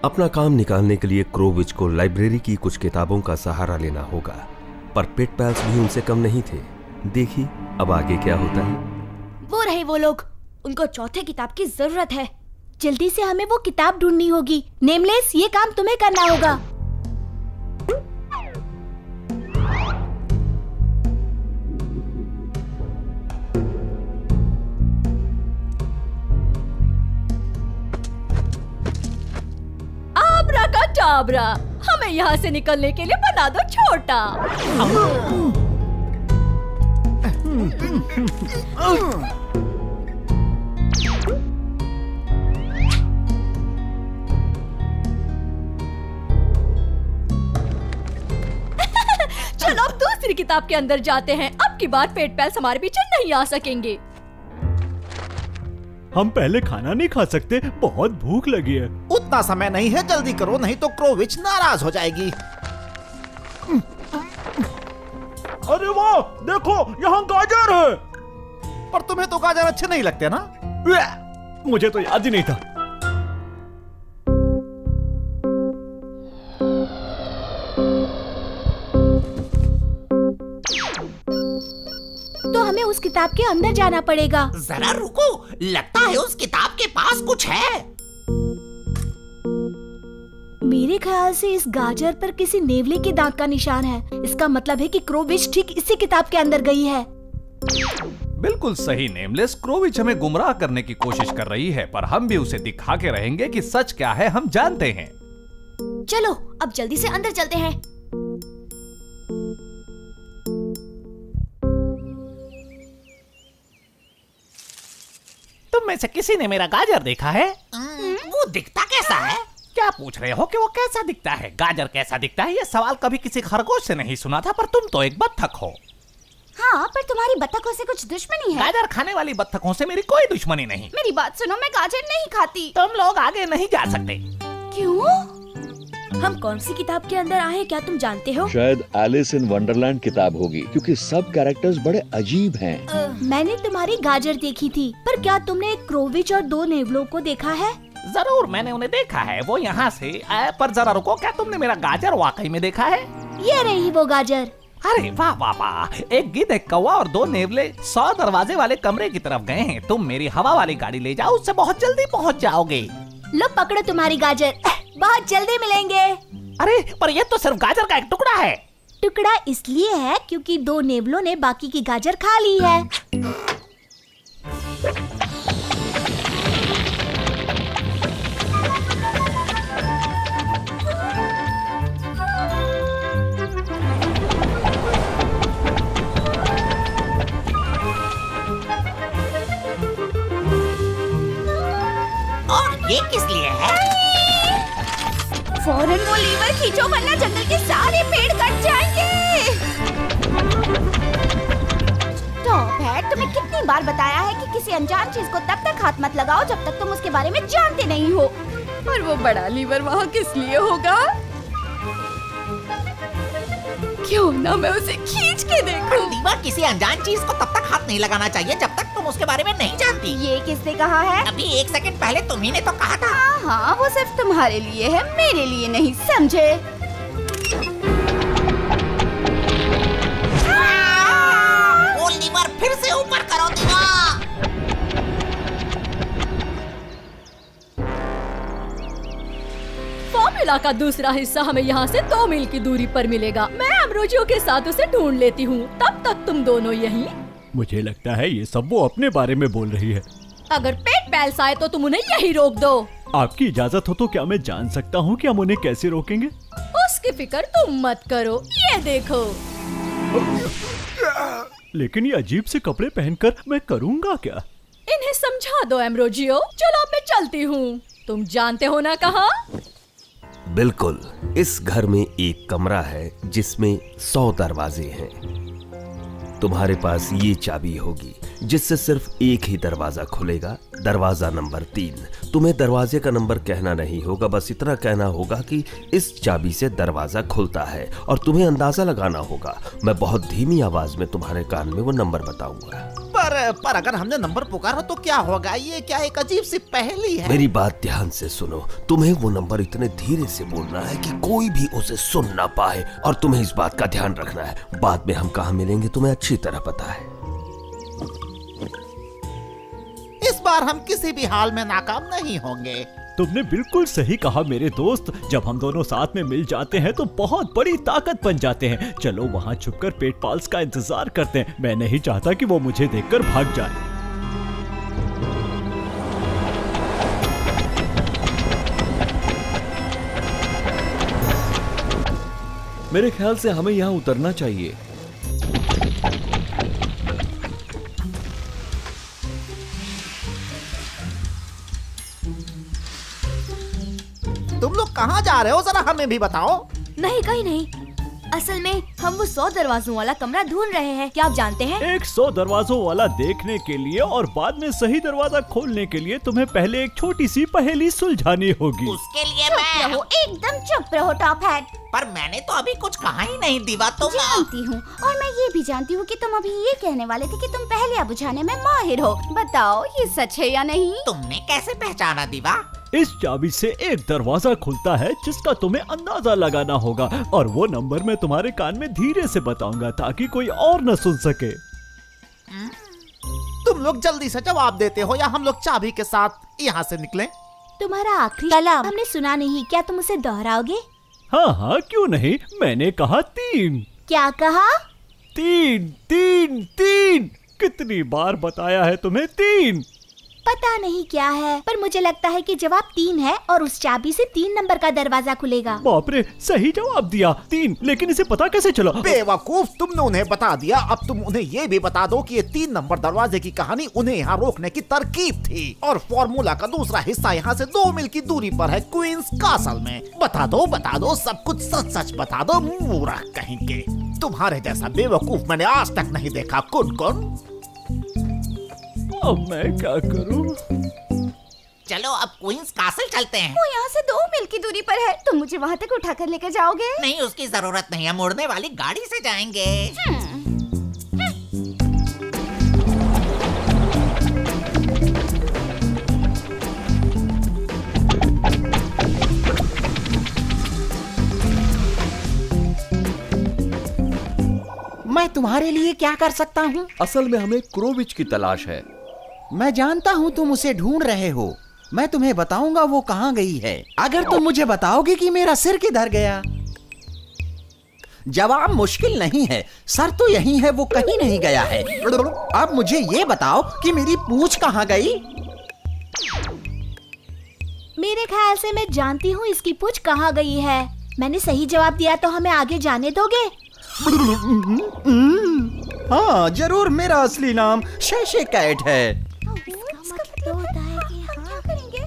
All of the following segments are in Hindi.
अपना काम निकालने के लिए क्रोविच को लाइब्रेरी की कुछ किताबों का सहारा लेना होगा, पर पेट पैल्स भी उनसे कम नहीं थे। देखिए अब आगे क्या होता है। वो रहे वो लोग, उनको चौथे किताब की जरूरत है। जल्दी से हमें वो किताब ढूंढनी होगी। नेमलेस, ये काम तुम्हें करना होगा। आब्राकाडाब्रा, हमें यहाँ से निकलने के लिए बना दो छोटा। चलो अब दूसरी किताब के अंदर जाते हैं। अब की बार पेट पैल्स हमारे पीछे नहीं आ सकेंगे। हम पहले खाना नहीं खा सकते, बहुत भूख लगी है। उतना समय नहीं है, जल्दी करो नहीं तो क्रोविच नाराज हो जाएगी। अरे वाह, देखो यहाँ गाजर है। पर तुम्हें तो गाजर अच्छे नहीं लगते ना? मुझे तो याद ही नहीं था। तो हमें उस किताब के अंदर जाना पड़ेगा। जरा रुको, लगता है उस किताब के पास कुछ है। मेरे ख्याल से इस गाजर पर किसी नेवले के दांत का निशान है। इसका मतलब है कि क्रोविच ठीक इसी किताब के अंदर गई है। बिल्कुल सही नेमलेस, क्रोविच हमें गुमराह करने की कोशिश कर रही है, पर हम भी उसे दिखा के रहेंगे कि सच क्या है हम जानते हैं। चलो अब जल्दी से अंदर चलते हैं। तुम में से किसी ने मेरा गाजर देखा है? वो दिखता कैसा है? क्या पूछ रहे हो कि वो कैसा दिखता है? गाजर कैसा दिखता है, ये सवाल कभी किसी खरगोश से नहीं सुना था, पर तुम तो एक बत्तख हो। हाँ, पर तुम्हारी बत्तखों से कुछ दुश्मनी है। गाजर खाने वाली बत्तखों से मेरी कोई दुश्मनी नहीं। मेरी बात सुनो, मैं गाजर नहीं खाती। तुम लोग आगे नहीं जा सकते। क्यों? हम कौन सी किताब के अंदर आए, क्या तुम जानते हो? शायद एलिस इन वंडरलैंड किताब होगी, क्योंकि सब कैरेक्टर्स बड़े अजीब हैं। मैंने तुम्हारी गाजर देखी थी, पर क्या तुमने एक क्रोविच और 2 नेवलों को देखा है? जरूर मैंने उन्हें देखा है, वो यहाँ से पर जरा रुको, क्या तुमने मेरा गाजर वाकई में देखा है? ये रही वो गाजर। अरे वाह वाह वाह, एक गिद्ध, एक कौवा और 2 नेवले 100 दरवाजे वाले कमरे की तरफ गए हैं। तुम मेरी हवा वाली गाड़ी ले जाओ, उससे बहुत जल्दी पहुँच जाओगे। लो पकड़ो तुम्हारी गाजर, बहुत जल्दी मिलेंगे। अरे पर ये तो सिर्फ गाजर का एक टुकड़ा है। टुकड़ा इसलिए है क्योंकि 2 नेवलों ने बाकी की गाजर खा ली है। और ये किस लिए है? फौरन वो लीवर खींचो, वरना जंगल के सारे पेड़ कट जाएंगे। स्टॉप है, तुम्हें कितनी बार बताया है कि किसी अनजान चीज को तब तक हाथ मत लगाओ जब तक तुम उसके बारे में जानते नहीं हो। और वो बड़ा लीवर वहाँ किस लिए होगा? क्यों ना मैं उसे खींच के देखूं। लीवर किसी अनजान चीज को तब तक हाथ नहीं लगाना चाहिए जब तक तुम उसके बारे में नहीं जानती। ये किसने कहा है? अभी 1 सेकंड पहले तुम्ही ने तो कहा था। हाँ, वो सिर्फ तुम्हारे लिए है, मेरे लिए नहीं, समझे? वो लीवर फिर से ऊपर करो दीवा। फॉर्मूला का दूसरा हिस्सा हमें यहाँ से 2 मील की दूरी पर मिलेगा। मैं अमरोजियों के साथ उसे ढूंढ लेती हूँ, तब तक तुम दोनों यहीं। मुझे लगता है ये सब वो अपने बारे में बोल रही है। अगर पेट पैल्स आए तो तुम उन्हें यहीं रोक दो। आपकी इजाजत हो तो क्या मैं जान सकता हूँ कि हम उन्हें कैसे रोकेंगे? उसकी फिक्र तुम मत करो, ये देखो। लेकिन ये अजीब से कपड़े पहनकर मैं करूँगा क्या? इन्हें समझा दो एम्ब्रोजियो। चलो अब मैं चलती हूँ, तुम जानते हो ना कहाँ। बिल्कुल, इस घर में एक कमरा है जिसमें 100 दरवाजे हैं। तुम्हारे पास ये चाबी होगी जिससे सिर्फ एक ही दरवाजा खुलेगा, दरवाजा नंबर 3। तुम्हें दरवाजे का नंबर कहना नहीं होगा, बस इतना कहना होगा कि इस चाबी से दरवाजा खुलता है और तुम्हें अंदाजा लगाना होगा। मैं बहुत धीमी आवाज में तुम्हारे कान में वो नंबर बताऊंगा। पर अगर हमने नंबर पुकारा तो क्या होगा? ये क्या एक अजीब सी पहेली है। मेरी बात ध्यान से सुनो। तुम्हें वो नंबर इतने धीरे से बोलना है कि कोई भी उसे सुन ना पाए, और तुम्हें इस बात का ध्यान रखना है बाद में हम कहाँ मिलेंगे तुम्हें अच्छी तरह पता है। इस बार हम किसी भी हाल में नाकाम नहीं होंगे। तुमने बिल्कुल सही कहा मेरे दोस्त। जब हम दोनों साथ में मिल जाते हैं तो बहुत बड़ी ताकत बन जाते हैं। चलो वहाँ छुपकर पेटपाल्स का इंतजार करते हैं। मैं नहीं चाहता कि वो मुझे देखकर भाग जाए। मेरे ख्याल से हमें यहाँ उतरना चाहिए। तुम लोग कहाँ जा रहे हो? जरा हमें भी बताओ। नहीं, कहीं नहीं। असल में हम वो 100 दरवाजों वाला कमरा ढूंढ रहे हैं। क्या आप जानते हैं? एक 100 दरवाजों वाला देखने के लिए और बाद में सही दरवाजा खोलने के लिए तुम्हें पहले एक छोटी सी पहेली सुलझानी होगी। उसके लिए चुप रहो, एकदम चुप रहो टॉप हैट। पर मैंने तो अभी कुछ कहा ही नहीं दीवा। तुम जानती हूँ, और मैं ये भी जानती हूँ कि तुम अभी ये कहने वाले थे कि तुम पहेलियाँ बुझाने में माहिर हो। बताओ ये सच है या नहीं? तुमने कैसे पहचाना दीवा? इस चाबी से एक दरवाजा खुलता है जिसका तुम्हें अंदाजा लगाना होगा, और वो नंबर मैं तुम्हारे कान में धीरे से बताऊंगा ताकि कोई और न सुन सके। तुम लोग जल्दी से जवाब देते हो या हम लोग चाबी के साथ यहाँ से निकलें? तुम्हारा आखिरी कलाम हमने सुना नहीं, क्या तुम उसे दोहराओगे? हाँ हाँ, क्यों नहीं। मैंने कहा 3। क्या कहा? 3 3 3। कितनी बार बताया है तुम्हें 3? पता नहीं क्या है, पर मुझे लगता है कि जवाब 3 है और उस चाबी से 3 नंबर का दरवाजा खुलेगा। बाप रे, सही जवाब दिया 3। लेकिन इसे पता कैसे चला? बेवकूफ, तुमने उन्हें बता दिया। अब तुम उन्हें ये भी बता दो कि ये 3 नंबर दरवाजे की कहानी उन्हें यहाँ रोकने की तरकीब थी, और फॉर्मूला का दूसरा हिस्सा यहाँ से 2 मील की दूरी पर है, क्वींस कासल में। बता दो, सब कुछ सच सच बता दो। मूर्ख कहीं के, तुम्हारे जैसा बेवकूफ मैंने आज तक नहीं देखा। कुन अब मैं क्या करूं? चलो अब क्वींस कासल चलते हैं। वो यहाँ से 2 मील की दूरी पर है। तुम मुझे वहाँ तक उठाकर लेकर जाओगे? नहीं, उसकी जरूरत नहीं है। मुड़ने वाली गाड़ी से जाएंगे। मैं तुम्हारे लिए क्या कर सकता हूँ? असल में हमें क्रोविच की तलाश है। मैं जानता हूँ तुम उसे ढूंढ रहे हो। मैं तुम्हें बताऊंगा वो कहाँ गई है, अगर तुम मुझे बताओगे कि मेरा सिर किधर गया। जवाब मुश्किल नहीं है, सर तो यही है, वो कहीं नहीं गया है। अब मुझे ये बताओ कि मेरी पूंछ कहाँ गई? मेरे ख्याल से मैं जानती हूँ इसकी पूंछ कहाँ गई है। मैंने सही जवाब दिया तो हमें आगे जाने दोगे? हाँ जरूर, मेरा असली नाम शेशे कैट है। इसका मतलब होता है कि क्या करेंगे?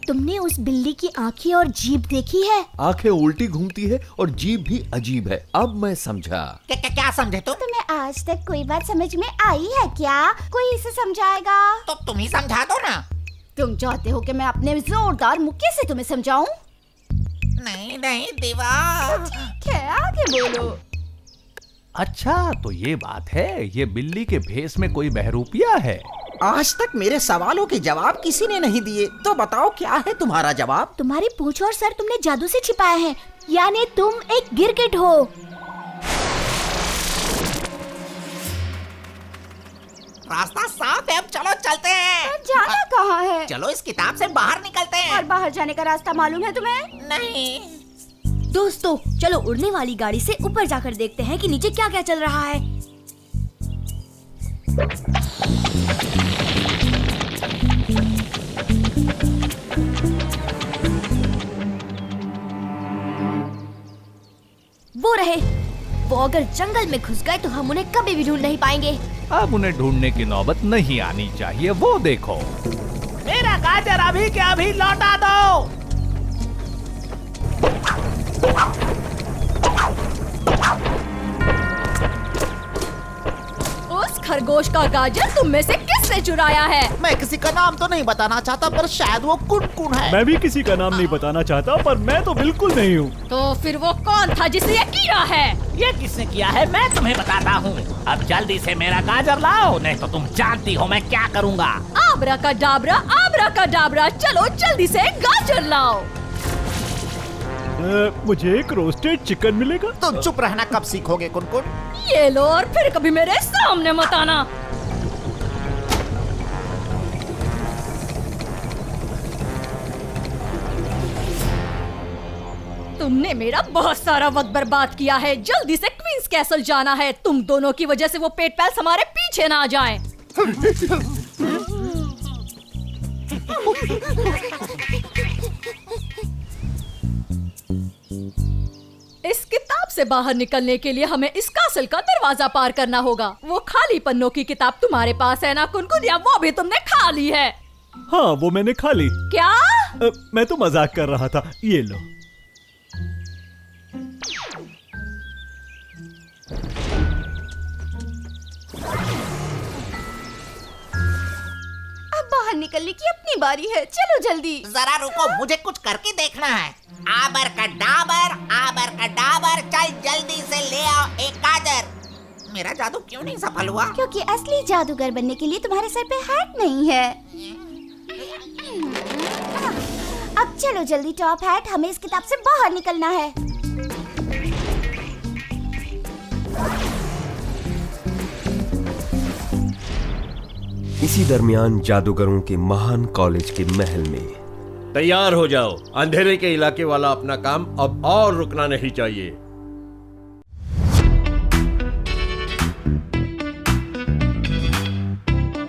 तुमने उस बिल्ली की आँखें और जीभ देखी है? आंखें उल्टी घूमती है और जीभ भी अजीब है। अब मैं समझा। क्या समझे तुम? तुम्हें आज तक कोई बात समझ में आई है क्या? कोई इसे समझाएगा? तो तुम ही समझा दो ना। तुम चाहते हो कि मैं अपने जोरदार मुक्के से तुम्हें समझाऊं? नहीं दीवा। ठीक है, आगे बोलो। अच्छा तो ये बात है, ये बिल्ली के भेष में कोई बहरूपिया है। आज तक मेरे सवालों के जवाब किसी ने नहीं दिए, तो बताओ क्या है तुम्हारा जवाब? तुम्हारी पूंछ और सर तुमने जादू से छिपाए हैं, यानी तुम एक गिरगिट हो। रास्ता साफ है, अब चलो चलते हैं। जाना कहाँ है? चलो इस किताब से बाहर निकलते हैं। और बाहर जाने का रास्ता मालूम है तुम्हें? नहीं। दोस्तों चलो उड़ने वाली गाड़ी से ऊपर जाकर देखते हैं कि नीचे क्या क्या चल रहा है। वो रहे। वो अगर जंगल में घुस गए तो हम उन्हें कभी भी ढूंढ नहीं पाएंगे। अब उन्हें ढूंढने की नौबत नहीं आनी चाहिए। वो देखो, मेरा गाजर अभी के अभी लौटा दो। उस खरगोश का गाजर तुम में से किसने चुराया है? मैं किसी का नाम तो नहीं बताना चाहता, पर शायद वो कुन है। मैं भी किसी का नाम नहीं बताना चाहता, पर मैं तो बिल्कुल नहीं हूँ। तो फिर वो कौन था जिसे ये किया है? ये किसने किया है मैं तुम्हें बताता हूँ। अब जल्दी से मेरा गाजर लाओ, नहीं तो तुम जानती हो मैं क्या करूँगा। आबरा का डाबरा, चलो जल्दी से गाजर लाओ। मुझे एक रोस्टेड चिकन मिलेगा? तुम चुप रहना कब सीखोगे कुनकुन? ये लो, और फिर कभी मेरे सामने मत आना। तुमने मेरा बहुत सारा वक्त बर्बाद किया है। जल्दी से क्वींस कैसल जाना है। तुम दोनों की वजह से वो पेट पैल्स हमारे पीछे ना आ जाएं। इस किताब से बाहर निकलने के लिए हमें इस कासल का दरवाजा पार करना होगा। वो खाली पन्नों की किताब तुम्हारे पास है ना कुनकुन, या वो भी तुमने खा ली है? हाँ, वो मैंने खा ली। क्या? मैं तो मजाक कर रहा था। ये लो। अब बाहर निकलने की अपनी बारी है, चलो जल्दी। जरा रुको, मुझे कुछ करके देखना है। आबर का डाबर, चल जल्दी से ले आओ एक गाजर। मेरा जादू क्यों नहीं सफल हुआ? क्योंकि असली जादूगर बनने के लिए तुम्हारे सर पे हैट नहीं है। अब चलो जल्दी टॉप हैट, हमें इस किताब से बाहर निकलना है। इसी दरमियान जादूगरों के महान कॉलेज के महल में तैयार हो जाओ, अंधेरे के इलाके वाला अपना काम अब और रुकना नहीं चाहिए।